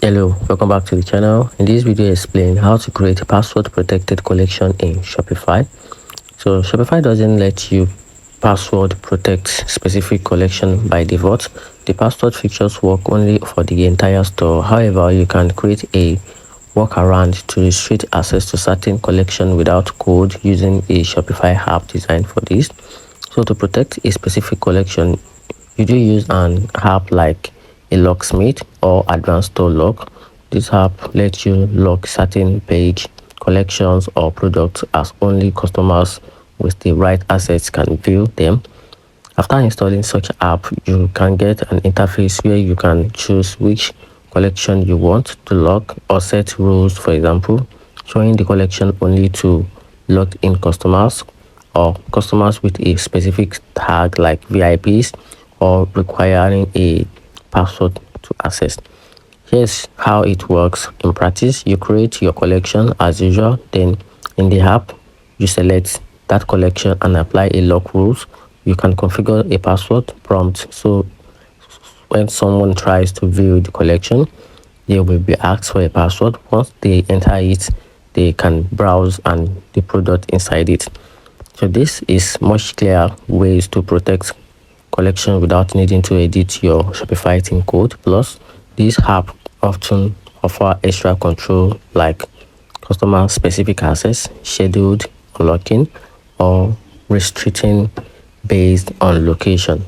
Hello, welcome back to the channel. In this video, I explain how to create a password protected collection in Shopify. So Shopify doesn't let you password protect specific collection by default. The password features work only for the entire store. However, you can create a workaround to restrict access to certain collection without code using a Shopify app designed for this. So to protect a specific collection, you do use an app like a locksmith or advanced store lock. This app lets you lock certain page, collections, or products as only customers with the right assets can view them. After installing such app, you can get an interface where you can choose which collection you want to lock or set rules, for example, showing the collection only to logged in customers or customers with a specific tag like VIPs or requiring a password to access. Here's how it works in practice. You create your collection as usual, then in the app, you select that collection and apply a lock rules. You can configure a password prompt so when someone tries to view the collection, they will be asked for a password. Once they enter it, they can browse and the product inside it. So this is much clearer ways to protect collection without needing to edit your Shopify theme code. Plus, this app often offer extra control like customer specific access, scheduled unlocking, or restricting based on location.